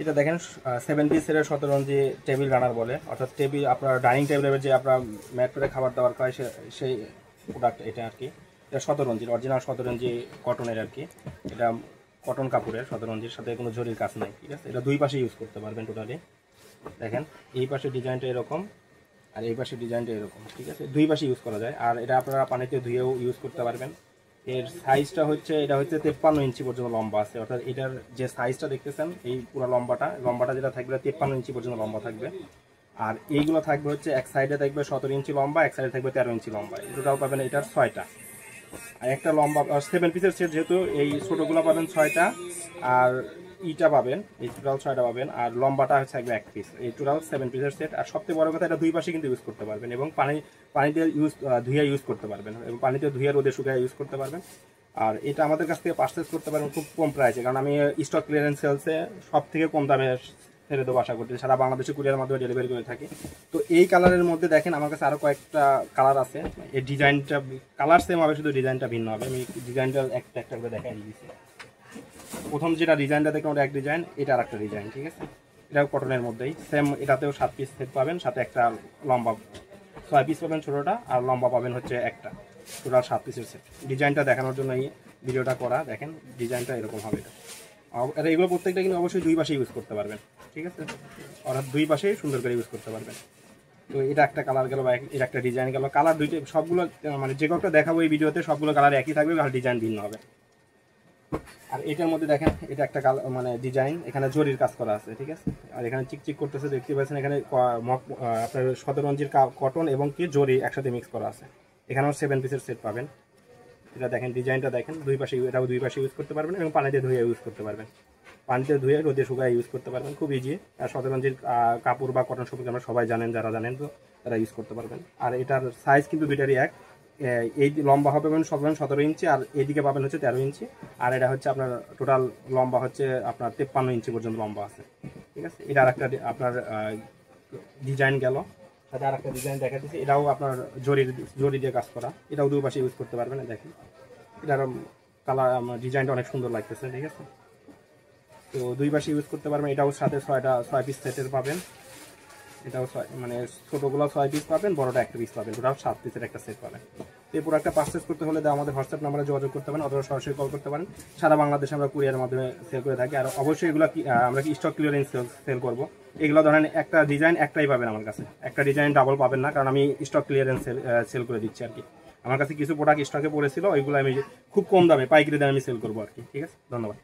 এটা দেখেন 7 পিসের 17 ইঞ্চি টেবিল রানার বলে, অর্থাৎ টেবিল আপনার ডাইনিং টেবিলের যে আপনার ম্যাট করে খাবার দাবার খায় সেই প্রোডাক্ট এটা আর কি। এটা 17 ইঞ্চির অরিজিনাল 17 ইঞ্চি কটনের আর কি। এটা কটন কাপড়ের 17 ইঞ্চির, সাথে কোনো জরির কাজ নাই, ঠিক আছে। এটা দুই পাশে ইউজ করতে পারবেন টোটালি। দেখেন এই পাশে ডিজাইনটা এরকম আর এই পাশে ডিজাইনটা এরকম, ঠিক আছে। দুই পাশে ইউজ করা যায়। আর এটা আপনারা পানিতে ধুয়েও ইউজ করতে পারবেন। এর সাইজটা হচ্ছে, এটা হচ্ছে 53 ইঞ্চি পর্যন্ত লম্বা আছে, অর্থাৎ এটার যে সাইজটা দেখতেছেন এই পুরো লম্বাটা যেটা থাকবে 53 ইঞ্চি পর্যন্ত লম্বা থাকবে। আর এইগুলো থাকবে হচ্ছে এক সাইডে থাকবে 17 ইঞ্চি লম্বা, এক সাইডে থাকবে 13 ইঞ্চি লম্বা। টোটাল পাবেন এটার 6টা। আর একটা লম্বা 7 পিসের সেট, যেহেতু এই ছোটোগুলো পাবেন 6টা আর ইটা পাবেন, এই টোটাল 6টা পাবেন। আর লম্বাটা হচ্ছে থাকবে 1 পিস। এই টোটাল 7 পিসের সেট। আর সবথেকে বড় কথা, এটা দুই পাশে কিন্তু ইউজ করতে পারবেন এবং পানিতে ধুয়ে ইউজ করতে পারবেন এবং পানিতে ধুয়ে রোদে শুকিয়ে ইউজ করতে পারবেন। আর এটা আমাদের কাছ থেকে পারচেস করতে পারেন খুব কম প্রাইসে, কারণ আমি স্টক ক্লিয়ারেন্স সেলসে সব থেকে কম দামে ছেড়ে দেবো আশা করতে। সারা বাংলাদেশে কুরিয়ার মাধ্যমে ডেলিভারি করে থাকি। তো এই কালারের মধ্যে দেখেন আমার কাছে আরও কয়েকটা কালার আছে। এই ডিজাইনটা কালার সেম হবে, শুধু ডিজাইনটা ভিন্ন হবে। আমি ডিজাইনটা একটা একটা করে দেখাই দিয়েছি। প্রথম যেটা ডিজাইনটা দেখুন ওটা এক ডিজাইন, এটা আর একটা ডিজাইন, ঠিক আছে। এটাও কটনের মধ্যেই সেম। এটাতেও 7 পিস সেট পাবেন, সাথে একটা লম্বা 6 পিস পাবেন ছোটোটা, আর লম্বা পাবেন হচ্ছে একটা। টোটাল 7 পিসের সেট। ডিজাইনটা দেখানোর জন্য এই ভিডিওটা করা। দেখেন ডিজাইনটা এরকম হবে। এটা এগুলো প্রত্যেকটা কিন্তু অবশ্যই দুই পাশে ইউজ করতে পারবেন, ঠিক আছে। অর্থাৎ দুই পাশেই সুন্দর করে ইউজ করতে পারবেন। তো এটা একটা কালার গেল, বা এটা একটা ডিজাইন গেল। কালার দুইটা সবগুলো মানে যে কয়েকটা দেখাবো এই ভিডিওতে সবগুলো কালার একই থাকবে, আর ডিজাইন ভিন্ন হবে। আর এটার মধ্যে দেখেন এটা একটা কালার মানে ডিজাইন, এখানে জরির কাজ করা আছে, ঠিক আছে। আর এখানে চিকচিক করতেছে দেখতে পাচ্ছেন। এখানে আপনার 17 ইঞ্চির কটন এবং কি জরি একসাথে মিক্স করা আছে। এখানেও 7 পিসের সেট পাবেন। এটা দেখেন ডিজাইনটা দেখেন, দুই পাশে এটাও দুই পাশে ইউজ করতে পারবেন এবং পানিতে ধুয়ে ইউজ করতে পারবেন। পানিতে ধুয়ে রোদে শুকায় ইউজ করতে পারবেন, খুব ইজি। আর 17 ইঞ্চির কাপড় বা কটন সম্পর্কে আমরা সবাই জানেন, যারা জানেন তো তারা ইউজ করতে পারবেন। আর এটার সাইজ কিন্তু দুইটারই এক। এই লম্বা হবে 17 ইঞ্চি, আর এইদিকে পাবেন হচ্ছে 13 ইঞ্চি। আর এটা হচ্ছে আপনার টোটাল লম্বা হচ্ছে আপনার 53 ইঞ্চি পর্যন্ত লম্বা আছে, ঠিক আছে। এটা আর একটা আপনার ডিজাইন গেল, সাথে আর একটা ডিজাইন দেখা দিচ্ছি। এটাও আপনার জরি দিয়ে কাজ করা, এটাও দুই পাশে ইউজ করতে পারবেন। দেখেন এটার কালার ডিজাইনটা অনেক সুন্দর লাগতেছে, ঠিক আছে। তো দুই পাশে ইউজ করতে পারবেন। এটাও সাথে 6 পিস সেটের পাবেন। এটাও মানে ছোটোগুলো 6 পিস পাবেন, বড়টা 1 পিস পাবেন, টোটাল 7 পিসের একটা সেট পাবেন। এই প্রোডাক্টটা পারচেস করতে হলে আমাদের হোয়াটসঅ্যাপ নাম্বারে যোগাযোগ করতে পারেন, অথবা সরাসরি কল করতে পারেন। সারা বাংলাদেশে আমরা কুরিয়ারের মাধ্যমে সেল করে থাকি। আর অবশ্যই এগুলো আমরা কি স্টক ক্লিয়ারেন্স সেল করবো। এগুলো ধরেন একটা ডিজাইন একটাই পাবেন আমার কাছে, একটা ডিজাইন ডাবল পাবেন না, কারণ আমি স্টক ক্লিয়ারেন্স সেল করে দিচ্ছি আর কি। আমার কাছে কিছু প্রোডাক্ট স্টকে পড়েছিল, ওইগুলো আমি খুব কম দামে পাইকারি দামে আমি সেল করবো আর কি, ঠিক আছে। ধন্যবাদ।